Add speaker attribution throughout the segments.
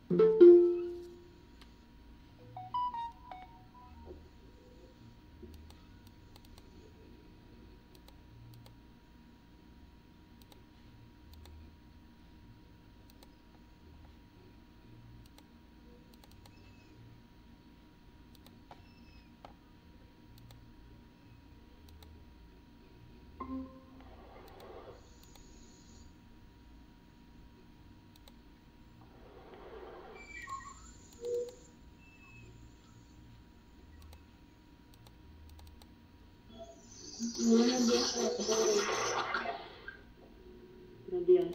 Speaker 1: Buenos días, buenos días.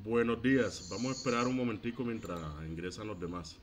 Speaker 2: Buenos días, vamos a esperar un momentico mientras ingresan los demás.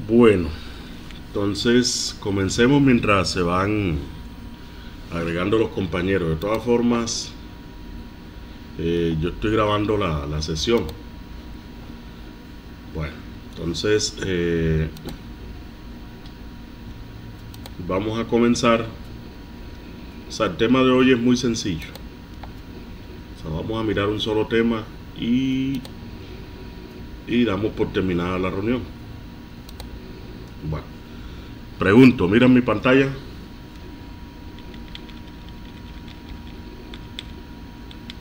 Speaker 2: Bueno, entonces comencemos mientras se van agregando los compañeros. De todas formas, yo estoy grabando la sesión. Bueno, entonces vamos a comenzar. O sea, el tema de hoy es muy sencillo. O sea, vamos a mirar un solo tema y y damos por terminada la reunión. Bueno, pregunto, ¿miran mi pantalla?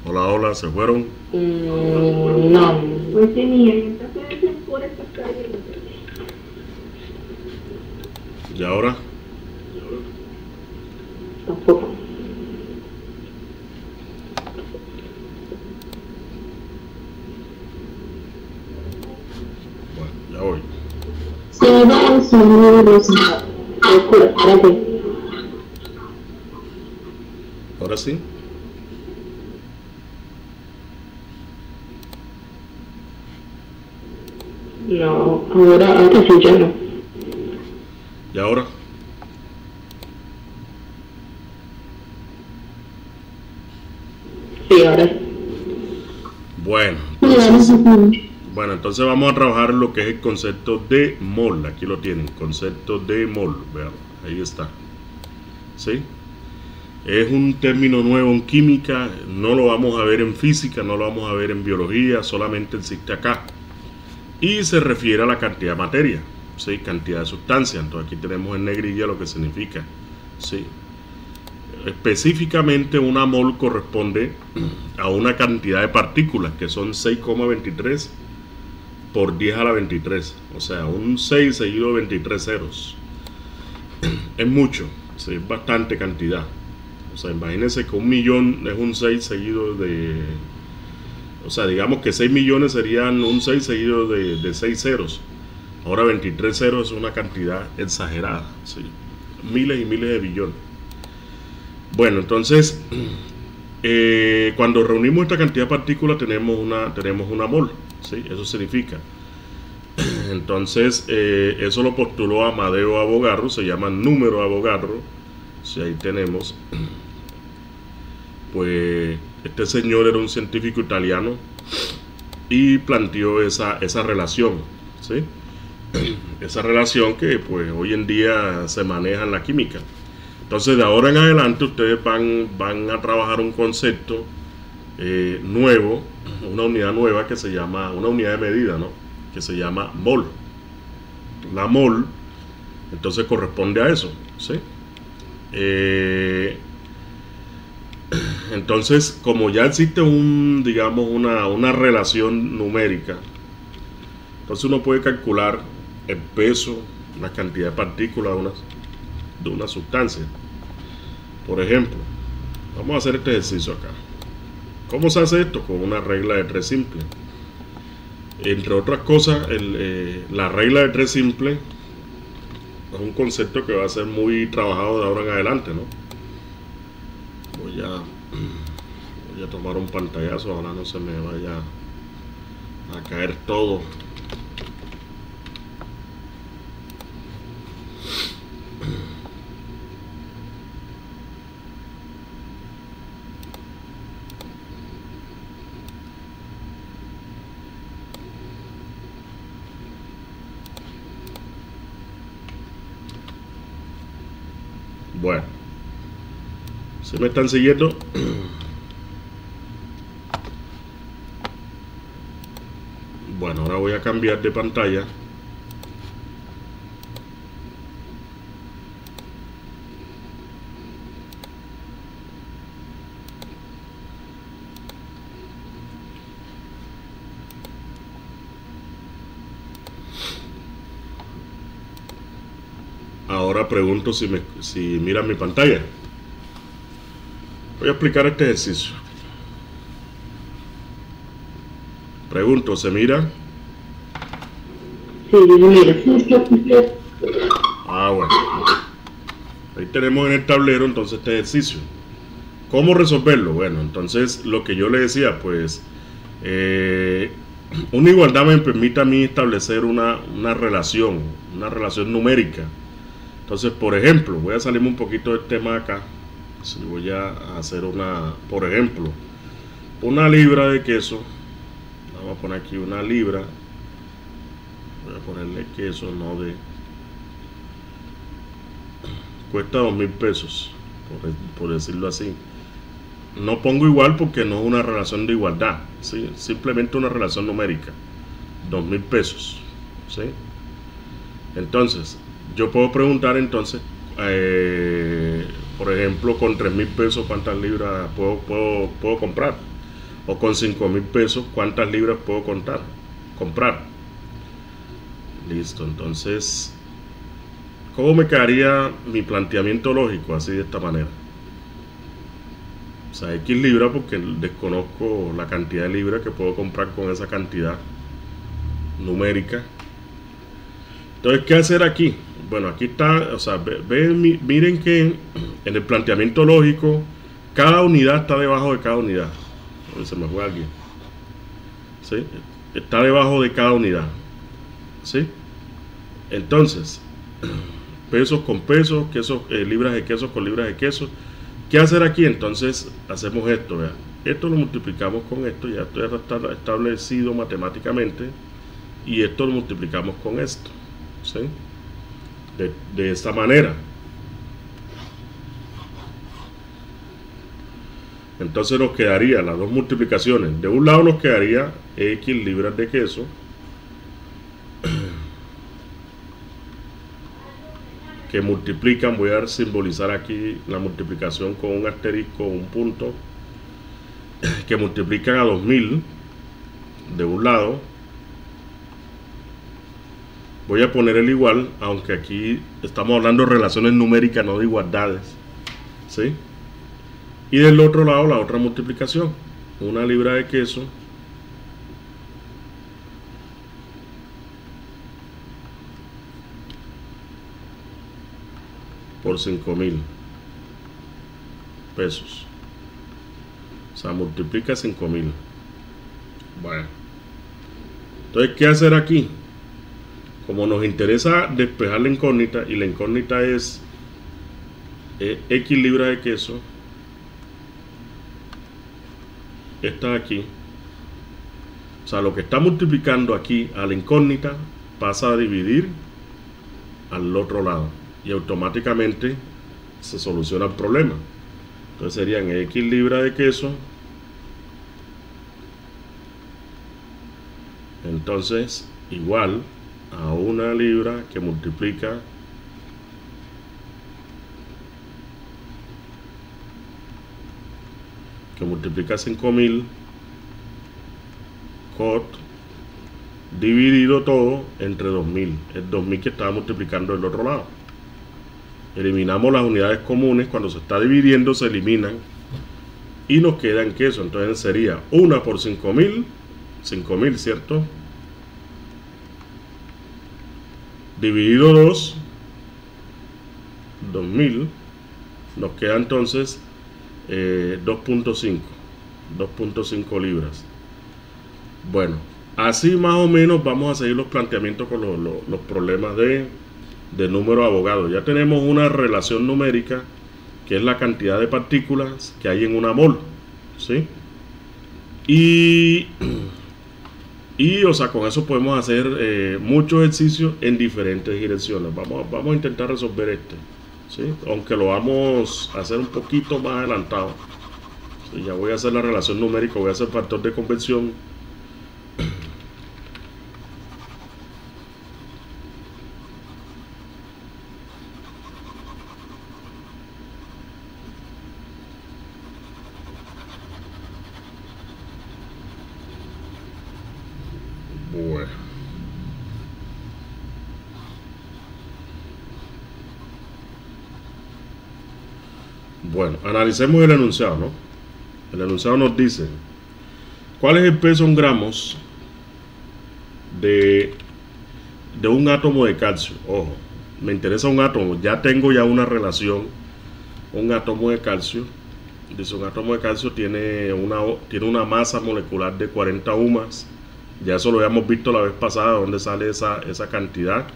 Speaker 2: Hola, hola, ¿se fueron?
Speaker 1: No. Pues tenía, entonces por esta calle.
Speaker 2: ¿Y ahora?
Speaker 1: Tampoco.
Speaker 2: Bueno, ya voy.
Speaker 1: Se va a subir los... Espérate.
Speaker 2: ¿Ahora sí?
Speaker 1: No, ahora sí ya no.
Speaker 2: ¿Y ahora?
Speaker 1: Sí, ahora sí.
Speaker 2: Bueno, entonces vamos a trabajar lo que es el concepto de mol. Aquí lo tienen, concepto de mol. Vean, ahí está. ¿Sí? Es un término nuevo en química, no lo vamos a ver en física, no lo vamos a ver en biología, solamente existe acá. Y se refiere a la cantidad de materia, ¿sí? Cantidad de sustancia. Entonces aquí tenemos en negrilla lo que significa, ¿sí? Específicamente una mol corresponde a una cantidad de partículas que son 6,23 por 10 a la 23, o sea, un 6 seguido de 23 ceros. Es mucho, ¿sí? Es bastante cantidad. O sea, imagínense que 1.000.000 es un 6 seguido de... O sea, digamos que 6 millones serían un 6 seguido de 6 ceros. Ahora 23 ceros es una cantidad exagerada, ¿sí? Miles y miles de billones. Bueno, entonces, cuando reunimos esta cantidad de partículas tenemos una mol, ¿sí? Eso significa. Entonces, eso lo postuló Amadeo Avogadro, se llama número Avogadro. Sí, ahí tenemos. Pues este señor era un científico italiano y planteó esa relación, ¿sí? Esa relación que pues hoy en día se maneja en la química. Entonces de ahora en adelante ustedes van a trabajar un concepto nuevo, una unidad nueva que se llama, una unidad de medida, ¿no? Que se llama mol. La mol entonces corresponde a eso, ¿sí? Entonces, como ya existe digamos, una relación numérica, entonces uno puede calcular el peso, la cantidad de partículas de una sustancia. Por ejemplo, vamos a hacer este ejercicio acá. ¿Cómo se hace esto? Con una regla de 3 simple. Entre otras cosas, la regla de 3 simple es un concepto que va a ser muy trabajado de ahora en adelante, ¿no? Voy a tomar un pantallazo, ahora no se me vaya a caer todo. Bueno, ¿se me están siguiendo? Bueno, ahora voy a cambiar de pantalla. Ahora pregunto si miran mi pantalla. Voy a explicar este ejercicio. Pregunto, ¿se mira?
Speaker 1: Sí, mira.
Speaker 2: Ah, bueno. Ahí tenemos en el tablero entonces este ejercicio. ¿Cómo resolverlo? Bueno, entonces lo que yo le decía, pues una igualdad me permite a mí establecer una relación numérica. Entonces, por ejemplo, voy a salirme un poquito del tema acá. Si voy a hacer por ejemplo, una libra de queso. Vamos a poner aquí una libra. Voy a ponerle queso, cuesta 2.000 pesos, por decirlo así. No pongo igual porque no es una relación de igualdad, ¿sí? Simplemente una relación numérica. 2.000 pesos, ¿sí? Entonces yo puedo preguntar entonces, por ejemplo, con 3.000 pesos cuántas libras puedo comprar, o con 5.000 pesos cuántas libras puedo comprar. Listo. Entonces, ¿cómo me quedaría mi planteamiento lógico? Así, de esta manera. O sea, X libras, porque desconozco la cantidad de libras que puedo comprar con esa cantidad numérica. Entonces, ¿qué hacer aquí? Bueno, aquí está, o sea, miren que en el planteamiento lógico, cada unidad está debajo de cada unidad. Se me fue aquí. ¿Sí? Está debajo de cada unidad. ¿Sí? Entonces, pesos con pesos, libras de queso con libras de queso. ¿Qué hacer aquí? Entonces hacemos esto, vean. Esto lo multiplicamos con esto, ya esto ya está establecido matemáticamente, y esto lo multiplicamos con esto, ¿sí? De esta manera. Entonces nos quedaría las dos multiplicaciones. De un lado nos quedaría X libras de queso que multiplican, voy a simbolizar aquí la multiplicación con un asterisco, un punto, que multiplican a 2.000 de un lado. Voy a poner el igual, aunque aquí estamos hablando de relaciones numéricas, no de igualdades, ¿sí? Y del otro lado la otra multiplicación, una libra de queso por 5.000 pesos. O sea, multiplica 5.000. Bueno, entonces, ¿qué hacer aquí? Como nos interesa despejar la incógnita, y la incógnita es X libras de queso, esta de aquí, o sea, lo que está multiplicando aquí a la incógnita pasa a dividir al otro lado, y automáticamente se soluciona el problema. Entonces serían X libras de queso, entonces igual a una libra que multiplica que multiplica 5.000 cot dividido todo entre 2.000, el 2.000 que estaba multiplicando del otro lado. Eliminamos las unidades comunes, cuando se está dividiendo se eliminan y nos queda en queso. Entonces sería 1 por 5.000, 5.000, ¿cierto? Dividido 2, 2.000, nos queda entonces 2.5 libras. Bueno, así más o menos vamos a seguir los planteamientos con los problemas de número de abogados. Ya tenemos una relación numérica que es la cantidad de partículas que hay en una mol, ¿sí? Y o sea, con eso podemos hacer muchos ejercicios en diferentes direcciones. Vamos a intentar resolver este, ¿sí? Aunque lo vamos a hacer un poquito más adelantado. ¿Sí? Ya voy a hacer la relación numérica, voy a hacer factor de conversión. Bueno, analicemos el enunciado, ¿no? El enunciado nos dice: ¿cuál es el peso en gramos de un átomo de calcio? Ojo, me interesa un átomo, ya tengo una relación. Un átomo de calcio, dice, un átomo de calcio tiene una masa molecular de 40 UMAS. Ya eso lo habíamos visto la vez pasada, donde sale esa cantidad.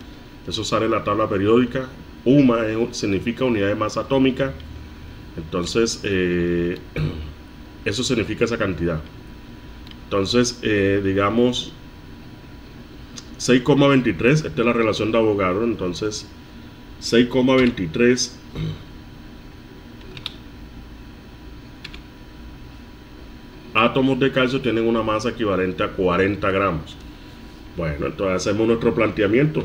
Speaker 2: Eso sale en la tabla periódica. UMA significa unidad de masa atómica. Entonces eso significa esa cantidad. Entonces digamos 6,23, esta es la relación de Avogadro. Entonces 6,23 átomos de calcio tienen una masa equivalente a 40 gramos. Bueno, entonces hacemos nuestro planteamiento.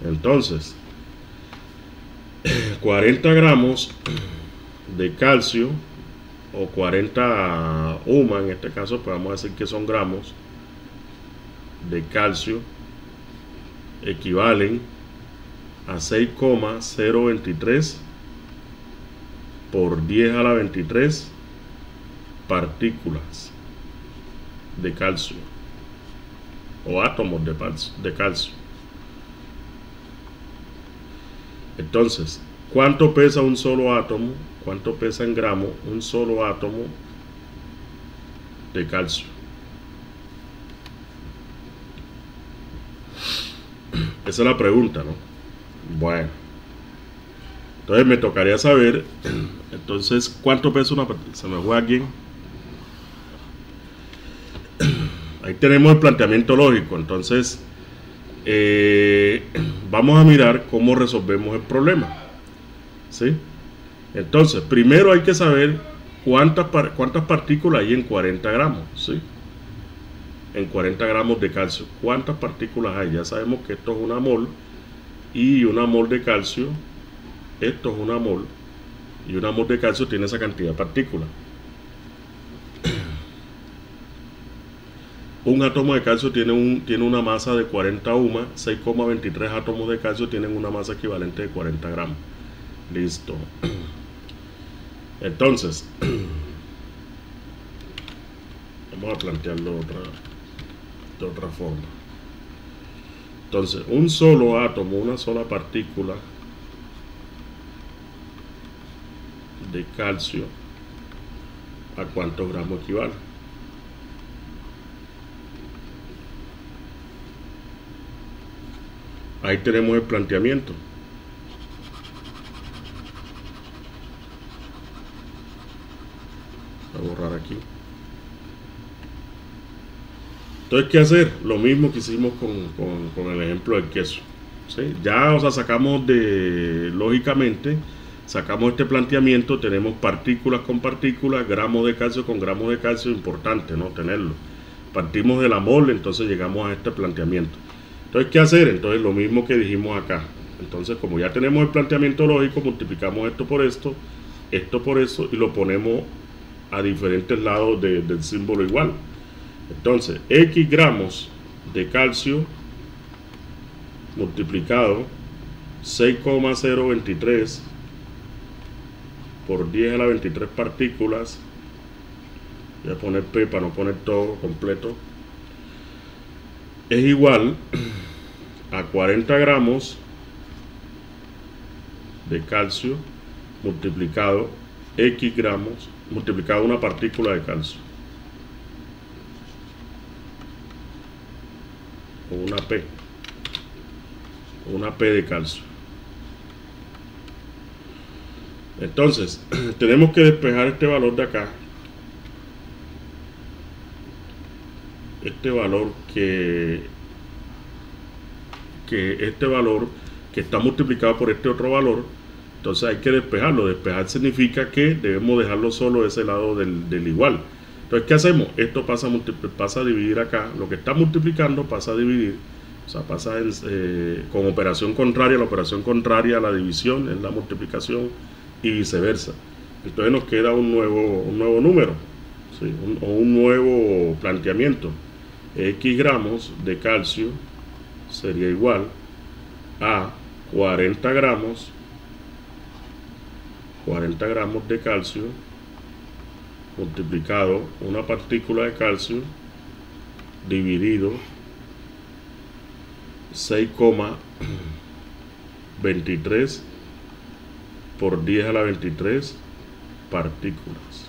Speaker 2: Entonces, 40 gramos de calcio, o 40 UMA en este caso, pues vamos a decir que son gramos de calcio, equivalen a 6,023 por 10 a la 23 partículas de calcio o átomos de calcio. Entonces, ¿cuánto pesa un solo átomo? ¿Cuánto pesa en gramos un solo átomo de calcio? Esa es la pregunta, ¿no? Bueno, entonces me tocaría saber, entonces, ¿cuánto pesa una partícula? Se me fue aquí. Ahí tenemos el planteamiento lógico. Entonces, vamos a mirar cómo resolvemos el problema, ¿sí? Entonces, primero hay que saber cuántas partículas hay en 40 gramos, ¿sí? En 40 gramos de calcio, ¿cuántas partículas hay? Ya sabemos que esto es una mol, y una mol de calcio, esto es una mol, y una mol de calcio tiene esa cantidad de partículas. Un átomo de calcio tiene una masa de 40 UMA, 6,23 átomos de calcio tienen una masa equivalente de 40 gramos. Listo. Entonces, vamos a plantearlo de otra forma. Entonces, un solo átomo, una sola partícula de calcio, ¿a cuántos gramos equivale? Ahí tenemos el planteamiento. Voy a borrar aquí. Entonces, ¿qué hacer? Lo mismo que hicimos con el ejemplo del queso, ¿sí? Ya, o sea, lógicamente, sacamos este planteamiento, tenemos partículas con partículas, gramos de calcio con gramos de calcio, importante, ¿no? Tenerlo. Partimos de la mol, entonces llegamos a este planteamiento. Entonces, ¿qué hacer? Entonces, lo mismo que dijimos acá. Entonces, como ya tenemos el planteamiento lógico, multiplicamos esto por esto y lo ponemos a diferentes lados del símbolo igual. Entonces, X gramos de calcio multiplicado 6,023 por 10 a la 23 partículas. Voy a poner P para no poner todo completo. Es igual a 40 gramos de calcio multiplicado X gramos multiplicado una partícula de calcio, o una P de calcio. Entonces, tenemos que despejar este valor de acá, este valor que está multiplicado por este otro valor. Entonces hay que despejarlo. Despejar significa que debemos dejarlo solo de ese lado del igual. Entonces, ¿qué hacemos? Esto pasa a dividir acá. Lo que está multiplicando pasa a dividir. O sea, pasa con operación contraria. La operación contraria a la división es la multiplicación y viceversa. Entonces nos queda un nuevo número, ¿sí? o un nuevo planteamiento. X gramos de calcio sería igual a 40 gramos de calcio multiplicado una partícula de calcio dividido 6,23 por 10 a la 23 partículas.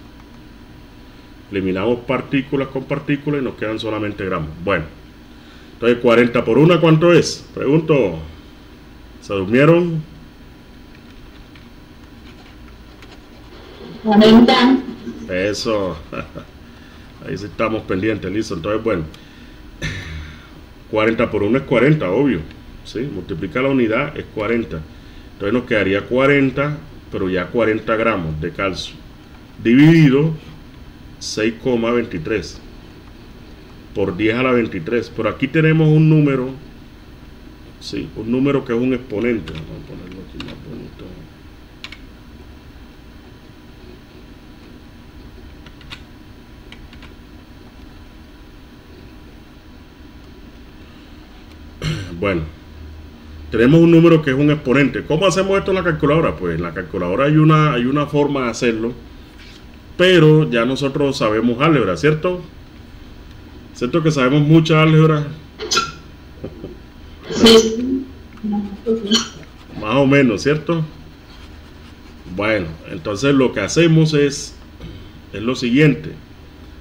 Speaker 2: Eliminamos partículas con partículas y nos quedan solamente gramos. Bueno, entonces 40 por 1, ¿cuánto es? Pregunto. ¿Se durmieron?
Speaker 1: 40.
Speaker 2: Eso. Ahí sí estamos pendientes, listo. Entonces, bueno, 40 por 1 es 40, obvio, ¿sí? Multiplica la unidad, es 40. Entonces nos quedaría 40, pero ya 40 gramos de calcio dividido 6,23 por 10 a la 23. Pero aquí tenemos un número, sí, un número que es un exponente. Vamos a ponerlo aquí más bonito. Bueno, tenemos un número que es un exponente. ¿Cómo hacemos esto en la calculadora? Pues en la calculadora hay una forma de hacerlo, pero ya nosotros sabemos álgebra, ¿cierto? ¿Cierto que sabemos mucha álgebra?
Speaker 1: Sí.
Speaker 2: Más o menos, ¿cierto? Bueno, entonces lo que hacemos es lo siguiente.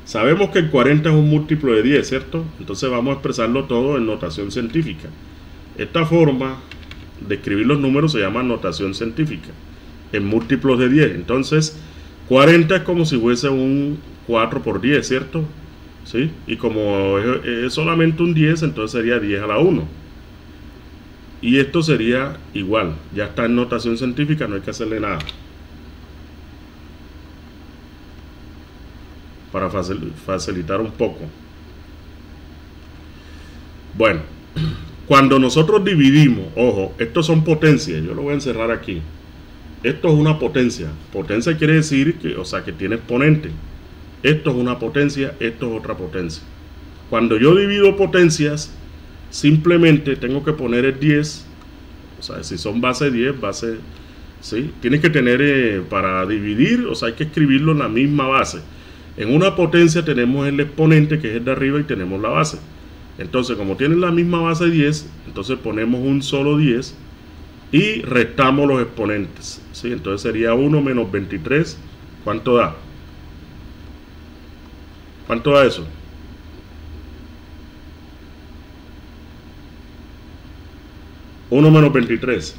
Speaker 2: Sabemos que el 40 es un múltiplo de 10, ¿cierto? Entonces vamos a expresarlo todo en notación científica. Esta forma de escribir los números se llama notación científica, en múltiplos de 10. Entonces, 40 es como si fuese un 4 por 10, ¿cierto? ¿Sí? Y como es solamente un 10, entonces sería 10 a la 1. Y esto sería igual, ya está en notación científica, no hay que hacerle nada. Para facilitar un poco. Bueno, cuando nosotros dividimos, ojo, estos son potencias, yo lo voy a encerrar aquí. Esto es una potencia. Potencia quiere decir que, o sea, que tiene exponente. Esto es una potencia, esto es otra potencia. Cuando yo divido potencias, simplemente tengo que poner el 10. O sea, si son base 10, base, ¿sí? Tienes que tener, para dividir, o sea, hay que escribirlo en la misma base. En una potencia tenemos el exponente, que es el de arriba, y tenemos la base. Entonces, como tienen la misma base 10, entonces ponemos un solo 10 y restamos los exponentes, ¿sí? Entonces sería 1 menos 23. ¿Cuánto da? ¿Cuánto da eso? Uno menos 23.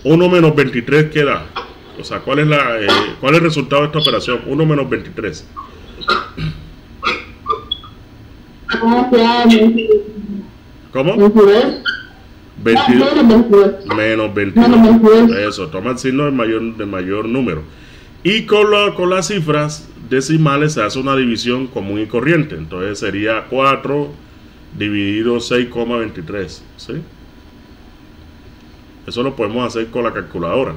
Speaker 2: 1 menos 23, ¿qué da? O sea, ¿cuál es el resultado de esta operación? 1 menos 23. ¿Cómo? 22 menos 22. Eso, toma el signo del mayor número. Y con las cifras decimales se hace una división común y corriente. Entonces sería 4 dividido 6,23. ¿Sí? Eso lo podemos hacer con la calculadora.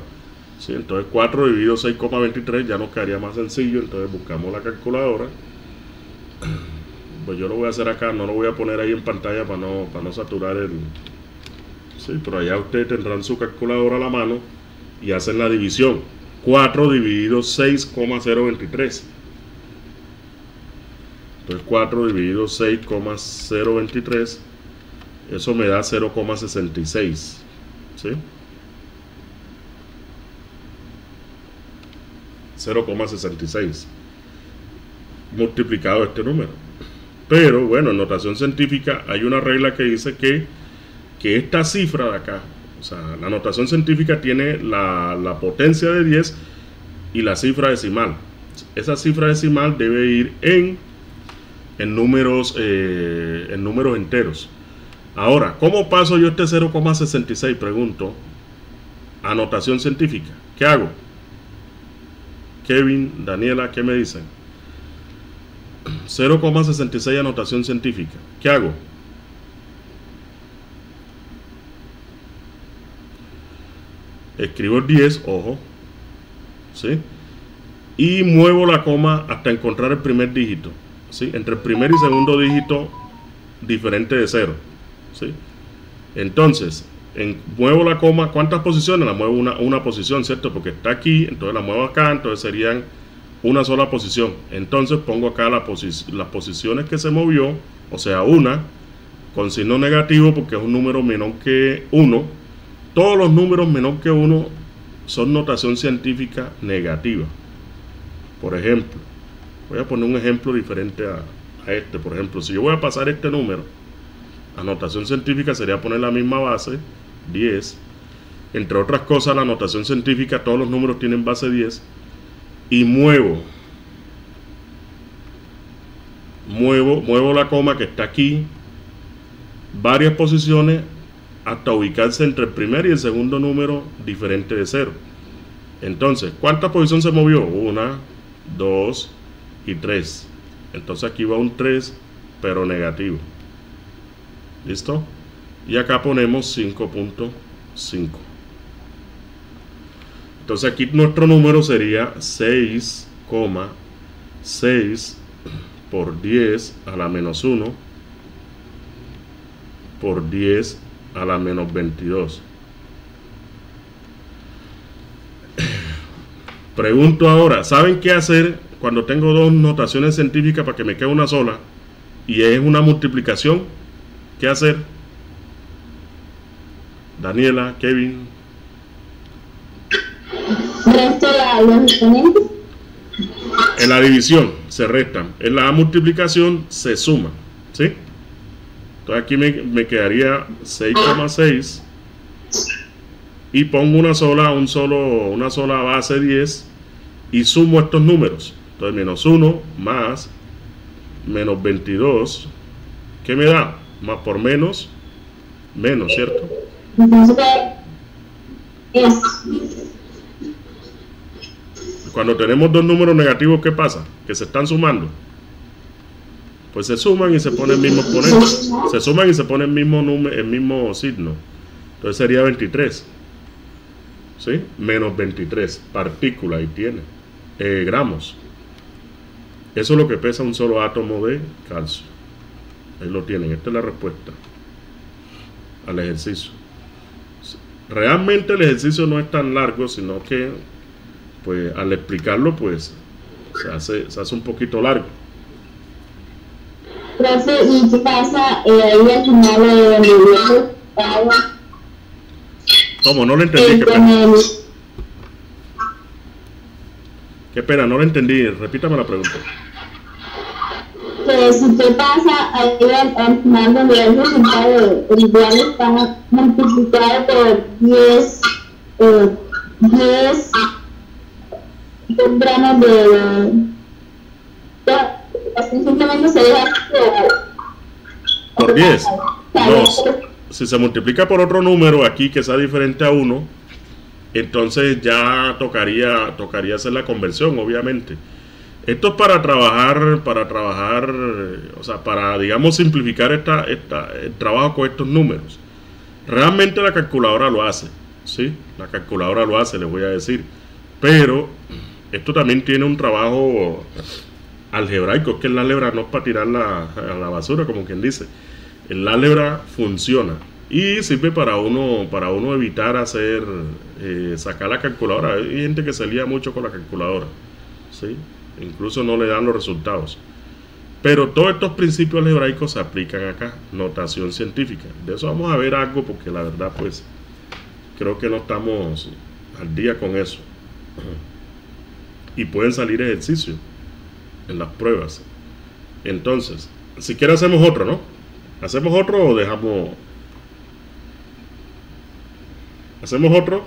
Speaker 2: ¿Sí? Entonces 4 dividido 6,23 ya nos quedaría más sencillo. Entonces buscamos la calculadora. Pues yo lo voy a hacer acá, no lo voy a poner ahí en pantalla para no saturar el... Sí, pero allá ustedes tendrán su calculadora a la mano y hacen la división. 4 dividido 6,023. Entonces 4 dividido 6,023, eso me da 0,66. ¿Sí? 0,66 multiplicado este número. Pero bueno, en notación científica hay una regla que dice que esta cifra de acá, o sea, la notación científica tiene la potencia de 10 y la cifra decimal. Esa cifra decimal debe ir en números enteros. Ahora, ¿cómo paso yo este 0,66? Pregunto, a notación científica. ¿Qué hago? Kevin, Daniela, ¿qué me dicen? 0,66 a notación científica. ¿Qué hago? Escribo el 10, ojo, ¿sí? Y muevo la coma hasta encontrar el primer dígito, ¿sí? Entre el primer y segundo dígito diferente de 0, ¿sí? Entonces, muevo la coma, ¿cuántas posiciones? La muevo una posición, ¿cierto? Porque está aquí, entonces la muevo acá, entonces serían una sola posición. Entonces pongo acá las posiciones que se movió, o sea, una, con signo negativo porque es un número menor que 1. Todos los números menor que 1 son notación científica negativa. Por ejemplo, voy a poner un ejemplo diferente a este. Por ejemplo, si yo voy a pasar este número a notación científica, sería poner la misma base, 10. Entre otras cosas, la notación científica, todos los números tienen base 10. Y muevo la coma que está aquí varias posiciones hasta ubicarse entre el primer y el segundo número diferente de 0. Entonces, ¿cuánta posición se movió? 1, 2 y 3. Entonces aquí va un 3, pero negativo. ¿Listo? Y acá ponemos 5.5. Entonces aquí nuestro número sería 6,6 por 10 a la menos 1 por 10 a la menos 22. Pregunto ahora, ¿saben qué hacer cuando tengo dos notaciones científicas para que me quede una sola y es una multiplicación? ¿Qué hacer? Daniela, Kevin.
Speaker 1: Resto los exponentes.
Speaker 2: En la división se restan, en la multiplicación se suman, ¿sí? Entonces aquí me quedaría 6,6 y pongo una sola base 10 y sumo estos números. Entonces menos 1 más menos 22, ¿qué me da? Más por menos, ¿cierto?
Speaker 1: Entonces, es
Speaker 2: Cuando tenemos dos números negativos, ¿qué pasa? Que se están sumando. Pues se suman y se pone el mismo exponente. Se suman y se pone el mismo signo. Entonces sería 23. ¿Sí? Menos 23 partículas, ahí tiene. Gramos. Eso es lo que pesa un solo átomo de calcio. Ahí lo tienen. Esta es la respuesta al ejercicio. Realmente el ejercicio no es tan largo, sino que pues al explicarlo pues se hace un poquito largo.
Speaker 1: profe, ¿y qué pasa ahí al final de donde agua?
Speaker 2: ¿Cómo? No lo entendí. Qué pena, no lo entendí. Repítame la pregunta.
Speaker 1: Que si te pasa ahí al final donde el resultado igual está multiplicado por 10 gramos de simplemente se deja
Speaker 2: por 10. No, si se multiplica por otro número aquí que sea diferente a 1, entonces ya tocaría hacer la conversión, obviamente. Esto es para trabajar, o sea, para, digamos, simplificar el trabajo con estos números. Realmente la calculadora lo hace, ¿sí? La calculadora lo hace, les voy a decir. Pero esto también tiene un trabajo algebraico, es que el álgebra no es para tirarla a la basura, como quien dice. El álgebra funciona y sirve para uno evitar sacar la calculadora. Hay gente que se lía mucho con la calculadora, ¿sí? Incluso no le dan los resultados. Pero todos estos principios algebraicos se aplican acá, notación científica. De eso vamos a ver algo porque la verdad pues creo que no estamos al día con eso. Y pueden salir ejercicios en las pruebas. Entonces, si quiere hacemos otro, ¿no? ¿Hacemos otro o dejamos? ¿Hacemos otro?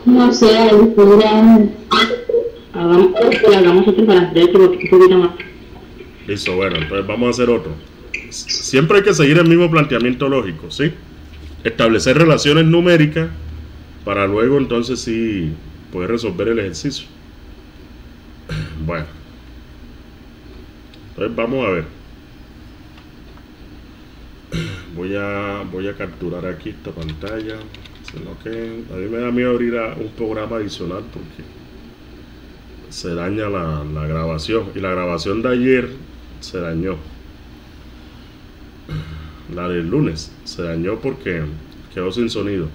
Speaker 1: No sé, hagamos otro para hacer otro un poquito más.
Speaker 2: Listo, bueno, entonces vamos a hacer otro. Siempre hay que seguir el mismo planteamiento lógico, ¿sí? Establecer relaciones numéricas para luego entonces sí poder resolver el ejercicio. Bueno, entonces vamos a ver. Voy a capturar aquí esta pantalla. Sino que a mí me da miedo abrir un programa adicional porque se daña la grabación. Y la grabación de ayer se dañó. La del lunes se dañó porque quedó sin sonido.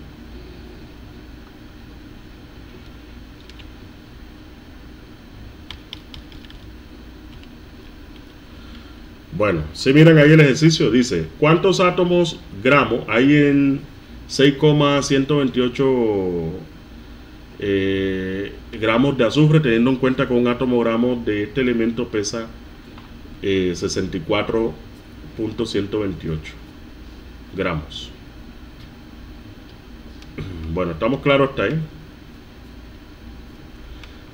Speaker 2: Bueno, si miran ahí el ejercicio, dice ¿cuántos átomos gramos hay en 6,128 gramos de azufre, teniendo en cuenta que un átomo gramo de este elemento pesa 64.128 gramos? Bueno, estamos claros hasta ahí.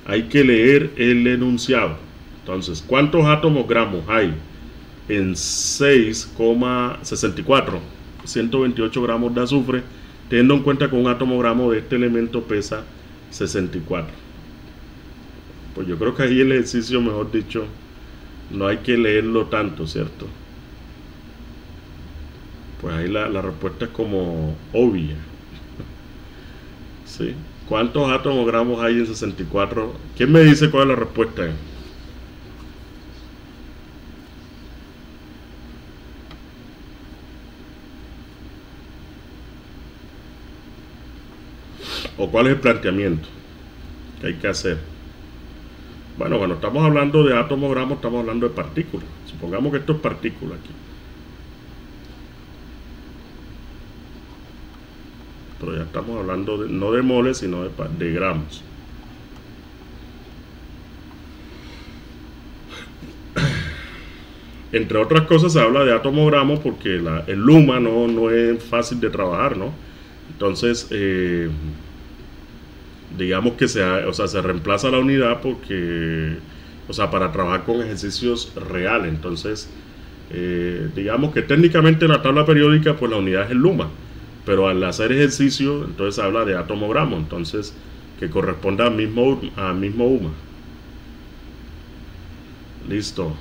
Speaker 2: Hay que leer el enunciado. Entonces, ¿cuántos átomos gramos hay en 6,64? 128 gramos de azufre, teniendo en cuenta que un atomogramo de este elemento pesa 64. Pues yo creo que ahí el ejercicio, mejor dicho, no hay que leerlo tanto, ¿cierto? Pues ahí la respuesta es como obvia. ¿Sí? ¿Cuántos atomogramos hay en 64? ¿Quién me dice cuál es la respuesta? ¿O cuál es el planteamiento que hay que hacer? Bueno, cuando estamos hablando de atomogramos, estamos hablando de partículas. Supongamos que esto es partícula aquí. Pero ya estamos hablando no de moles, sino de gramos. Entre otras cosas se habla de atomogramos porque el luma no es fácil de trabajar, ¿no? Entonces, digamos que se reemplaza la unidad porque, para trabajar con ejercicios reales. Entonces, digamos que técnicamente en la tabla periódica, pues la unidad es el luma, pero al hacer ejercicio, entonces se habla de atomogramo, entonces, que corresponde al mismo UMA. Listo.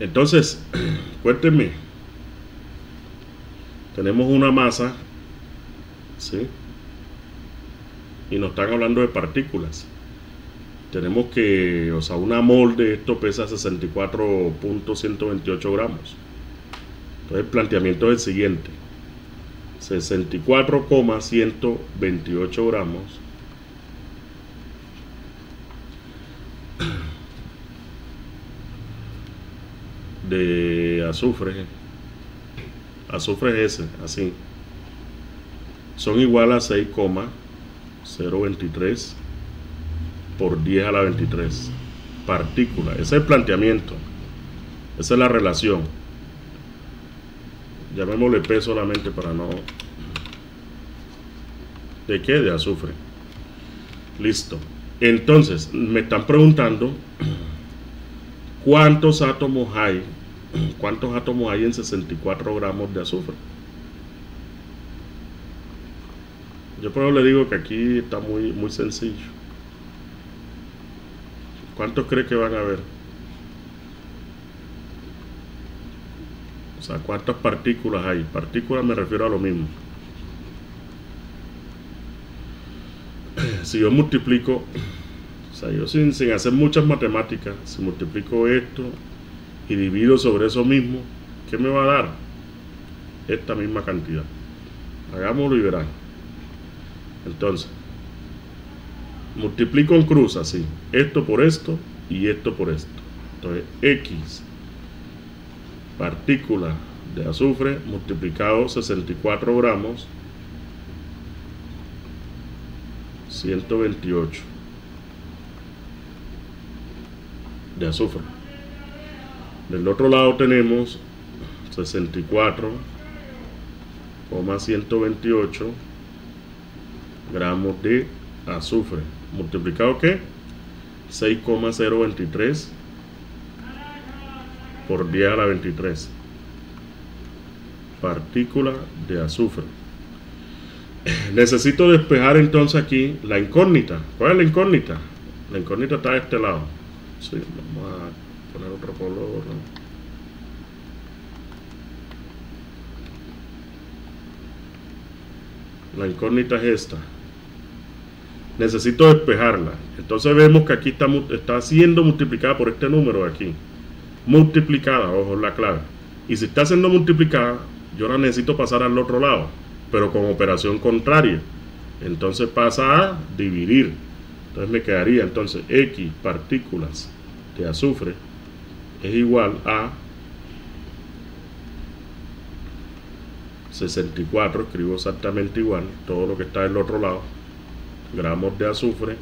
Speaker 2: Entonces, cuéntenme. Tenemos una masa, ¿sí? Y nos están hablando de partículas. Tenemos que, una mol de esto pesa 64.128 gramos. Entonces el planteamiento es el siguiente: 64,128 gramos de azufre es ese, así, son igual a 6,023 por 10 a la 23 partículas. Ese es el planteamiento, esa es la relación. Llamémosle P solamente para no... ¿De qué? De azufre. Listo. Entonces, me están preguntando ¿cuántos átomos hay en 64 gramos de azufre? Yo por eso le digo que aquí está muy sencillo. ¿Cuántos cree que van a haber? ¿Cuántas partículas hay? Partículas me refiero a lo mismo. Si yo multiplico, yo sin hacer muchas matemáticas, si multiplico esto y divido sobre eso mismo, ¿qué me va a dar? Esta misma cantidad. Hagámoslo y verán. Entonces, multiplico en cruz así, esto por esto y esto por esto. Entonces, X partícula de azufre multiplicado 64 gramos, 128 de azufre. Del otro lado tenemos 64,128 gramos de azufre multiplicado ¿qué? 6,023 por 10 a la 23 partícula de azufre. Necesito despejar entonces aquí la incógnita. ¿Cuál es la incógnita? La incógnita está de este lado. Sí, vamos a poner otro color, ¿no? La incógnita es esta. Necesito despejarla. Entonces vemos que aquí está siendo multiplicada por este número de aquí. Multiplicada, ojo, la clave. Y si está siendo multiplicada, yo la necesito pasar al otro lado, pero con operación contraria. Entonces pasa a dividir. Entonces me quedaría entonces X partículas de azufre es igual a 64, escribo exactamente igual, todo lo que está del otro lado, gramos de azufre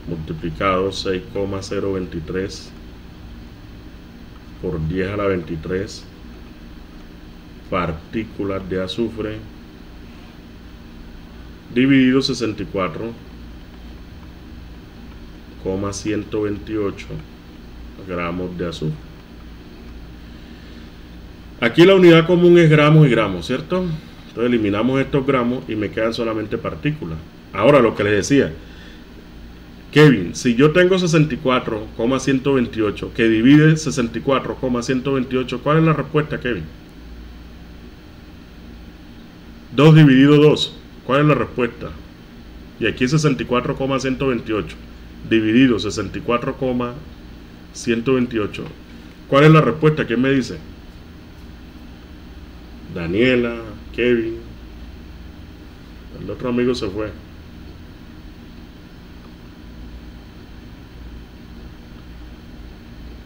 Speaker 2: multiplicado 6,023 por 10 a la 23 partículas de azufre dividido 64,128 gramos de azufre. Aquí la unidad común es gramos y gramos, ¿cierto? Entonces eliminamos estos gramos y me quedan solamente partículas. Ahora lo que les decía, Kevin, si yo tengo 64,128 que divide 64,128, ¿cuál es la respuesta, Kevin? 2 dividido 2, ¿cuál es la respuesta? Y aquí 64,128 dividido 64,128, ¿cuál es la respuesta? ¿Quién me dice? Daniela, Kevin. El otro amigo se fue.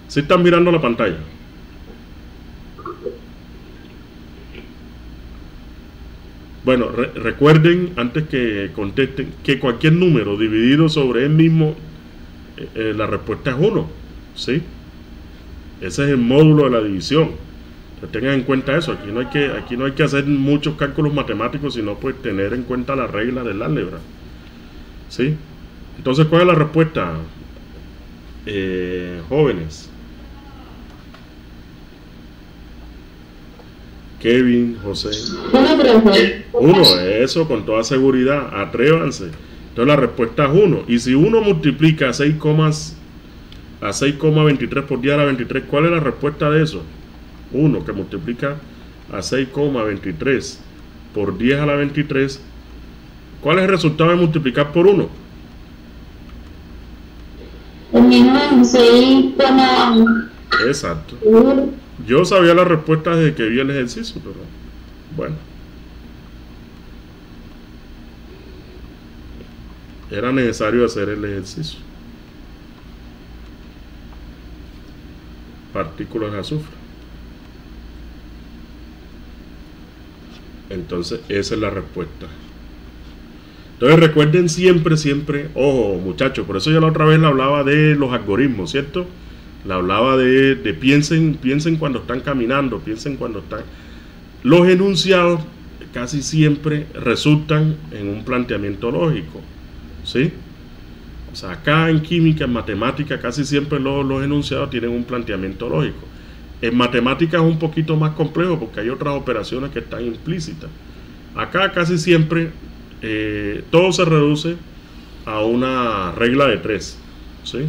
Speaker 2: ¿Sí están mirando la pantalla? Bueno, recuerden, antes que contesten, que cualquier número dividido sobre él mismo, la respuesta es 1, ¿sí? Ese es el módulo de la división. Tengan en cuenta eso. Aquí no hay que hacer muchos cálculos matemáticos, sino pues tener en cuenta la regla del álgebra, ¿sí? Entonces, ¿cuál es la respuesta, jóvenes? Kevin, José. 1, eso con toda seguridad, atrévanse. Entonces la respuesta es 1. Y si uno multiplica a 6,23 por 10 a la 23, ¿cuál es la respuesta de eso? 1 que multiplica a 6,23 por 10 a la 23, ¿cuál es el resultado de multiplicar por 1?
Speaker 1: El mismo 6,
Speaker 2: exacto. Yo sabía la respuesta desde que vi el ejercicio, pero bueno. Era necesario hacer el ejercicio. Partículas de azufre. Entonces, esa es la respuesta. Entonces, recuerden siempre, ojo, muchachos, por eso yo la otra vez le hablaba de los algoritmos, ¿cierto? Le hablaba de piensen cuando están caminando, piensen cuando están... Los enunciados casi siempre resultan en un planteamiento lógico, ¿sí? O sea, acá en química, en matemática, casi siempre los enunciados tienen un planteamiento lógico. En matemática es un poquito más complejo porque hay otras operaciones que están implícitas. Acá casi siempre todo se reduce a una regla de 3, ¿sí?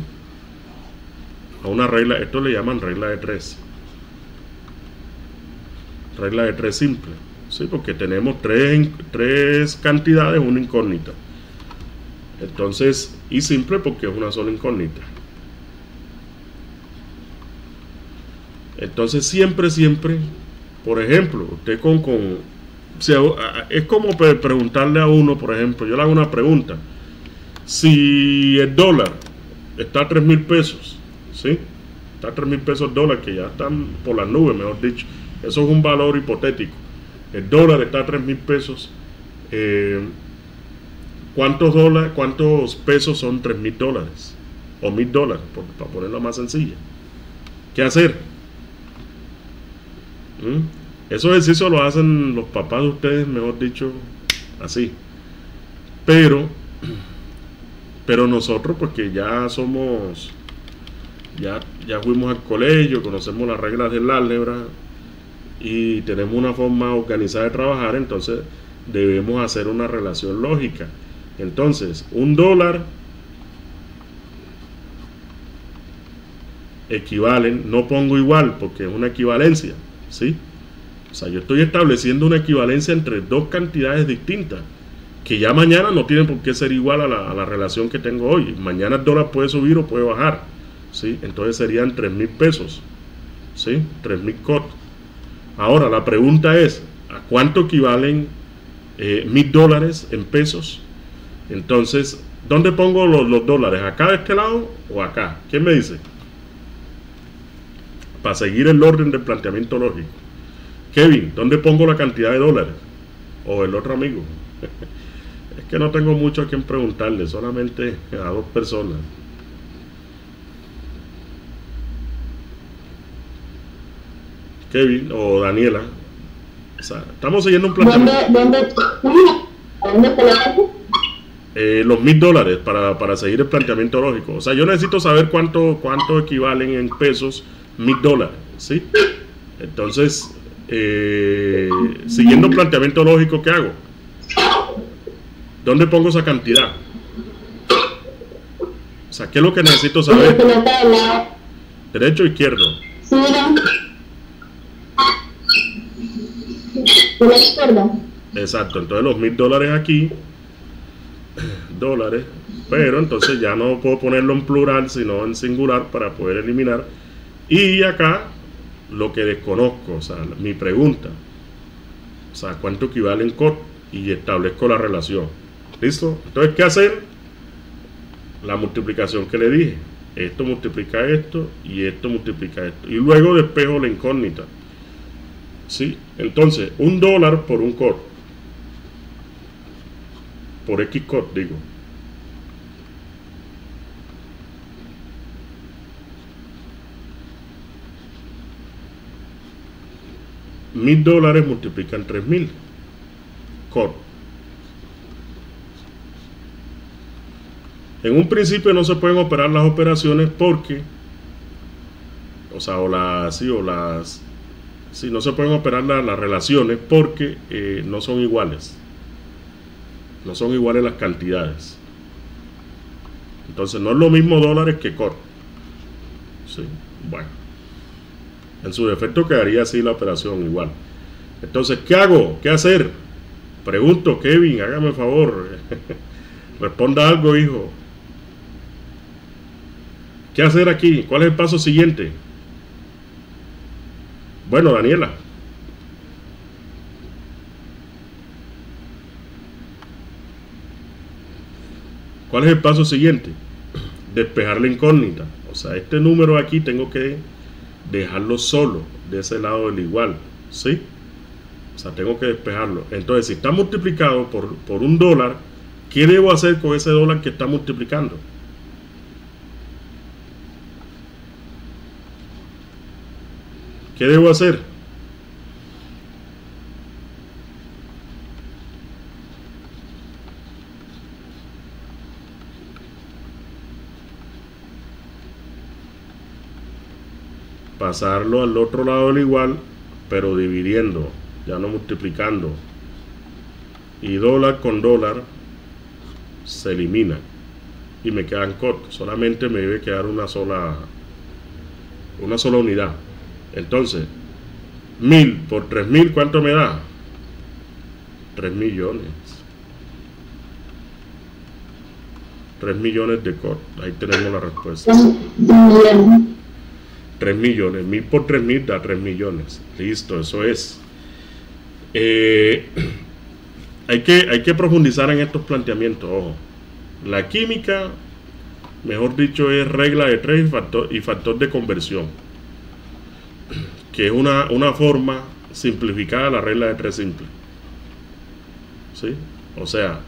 Speaker 2: A una regla, esto le llaman regla de 3. Regla de 3 simple, ¿sí? Porque tenemos tres cantidades, una incógnita. Entonces, y simple porque es una sola incógnita. Entonces siempre, por ejemplo, usted es como preguntarle a uno, por ejemplo, yo le hago una pregunta. Si el dólar está a 3,000 pesos, ¿sí? Está a 3,000 pesos el dólar, que ya están por las nubes, mejor dicho. Eso es un valor hipotético. El dólar está a 3,000 pesos. ¿Cuántos pesos son 3,000 dólares? O 1,000 dólares, para ponerlo más sencilla. ¿Qué hacer? Esos ejercicios los hacen los papás de ustedes, mejor dicho, así. Pero nosotros, porque ya somos, ya fuimos al colegio, conocemos las reglas del álgebra y tenemos una forma organizada de trabajar, entonces debemos hacer una relación lógica. Entonces, un dólar equivalen, no pongo igual porque es una equivalencia, ¿sí? O sea, yo estoy estableciendo una equivalencia entre dos cantidades distintas que ya mañana no tienen por qué ser igual a la relación que tengo hoy. Mañana el dólar puede subir o puede bajar, ¿sí? Entonces serían 3,000 pesos, ¿sí? 3,000 cot. Ahora la pregunta es, ¿a cuánto equivalen 1,000 dólares en pesos? Entonces, ¿dónde pongo los dólares? ¿Acá de este lado o acá? ¿Quién me dice? Para seguir el orden del planteamiento lógico. Kevin, ¿dónde pongo la cantidad de dólares? O el otro amigo. Es que no tengo mucho a quien preguntarle, solamente a 2 personas. Kevin o Daniela. O sea, estamos siguiendo un planteamiento.
Speaker 1: ¿Dónde colocas?
Speaker 2: Los 1,000 dólares para seguir el planteamiento lógico. O sea, yo necesito saber cuánto equivalen en pesos 1,000 dólares, ¿sí? Entonces, siguiendo el planteamiento lógico que hago, ¿dónde pongo esa cantidad? O sea, ¿qué es lo que necesito saber? ¿Derecho o izquierdo?
Speaker 1: Sí, de la izquierda.
Speaker 2: Exacto, entonces los $1000 aquí, dólares, pero entonces ya no puedo ponerlo en plural, sino en singular para poder eliminar. Y acá, lo que desconozco, o sea, mi pregunta, o sea, ¿cuánto equivale en COT? Y establezco la relación. ¿Listo? Entonces, ¿qué hacer? La multiplicación que le dije. Esto multiplica esto y esto multiplica esto. Y luego despejo la incógnita. ¿Sí? Entonces, $1 por un COT. Por X COT, digo. $1000 multiplican 3000 COT. En un principio no se pueden operar las operaciones porque, o sea, no se pueden operar las relaciones porque no son iguales. No son iguales las cantidades. Entonces no es lo mismo dólares que COT. Sí, bueno. En su defecto quedaría así la operación igual. Entonces, ¿qué hago? ¿Qué hacer? Pregunto, Kevin, hágame el favor. Responda algo, hijo. ¿Qué hacer aquí? ¿Cuál es el paso siguiente? Bueno, Daniela. ¿Cuál es el paso siguiente? Despejar la incógnita. O sea, este número aquí tengo que dejarlo solo, de ese lado del igual. ¿Sí? O sea, tengo que despejarlo. Entonces, si está multiplicado por $1, ¿qué debo hacer con ese dólar que está multiplicando? ¿Qué debo hacer? Pasarlo al otro lado del igual, pero dividiendo, ya no multiplicando. Y dólar con dólar se elimina y me quedan cortos. Solamente me debe quedar una sola unidad. Entonces, 1000 por 3000, ¿cuánto me da? 3 millones. 3 millones de COT. Ahí tenemos la respuesta. 3 millones. 1000 por 3000 da 3 millones. Listo, eso es. Hay que profundizar en estos planteamientos. Ojo. La química, mejor dicho, es regla de 3 y factor de conversión, que es una forma simplificada de la regla de 3 simple. ¿Sí? O sea,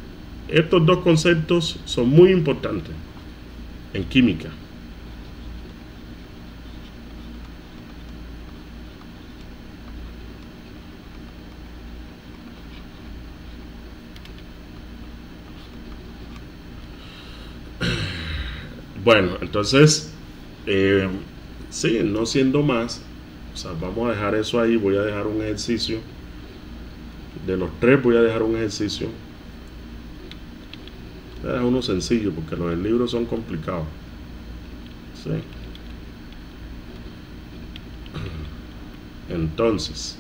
Speaker 2: estos dos conceptos son muy importantes en química. Bueno, entonces, sí, no siendo más, o sea, vamos a dejar eso ahí. Voy a dejar un ejercicio. De los 3 voy a dejar un ejercicio. Voy a dejar uno sencillo porque los del libro son complicados. Sí. Entonces,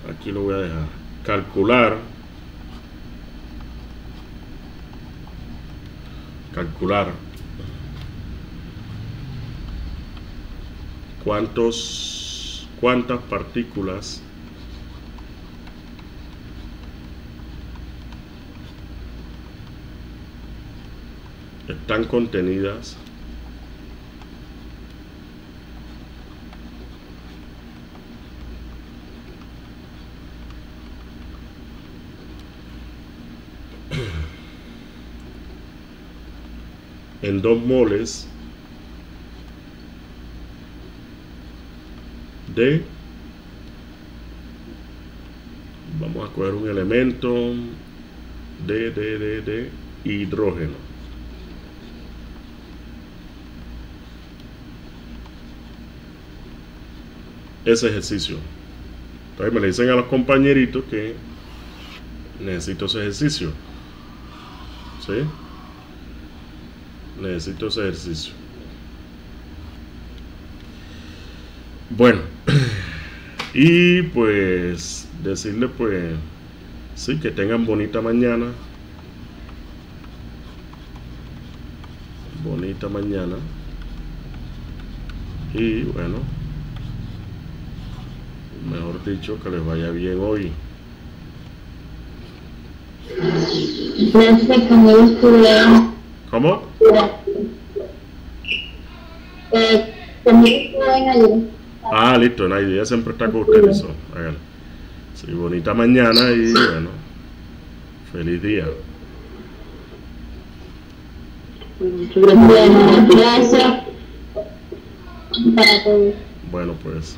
Speaker 2: aquí lo voy a dejar. Calcular cuántas partículas están contenidas en 2 moles de, vamos a coger un elemento de hidrógeno. Ese ejercicio. Entonces me le dicen a los compañeritos que necesito ese ejercicio. ¿Sí? Necesito ese ejercicio. Bueno, y pues decirle pues sí, que tengan bonita mañana. Bonita mañana. Y bueno, mejor dicho, que les vaya bien hoy.
Speaker 1: Gracias, conmigo estuve.
Speaker 2: ¿Cómo?
Speaker 1: Conmigo estuve en ayer.
Speaker 2: Ah, listo, Naidi, ella siempre está con ustedes. Háganlo. Sí, bonita mañana y bueno, feliz día.
Speaker 1: Bueno, gracias para todos.
Speaker 2: Bueno, pues.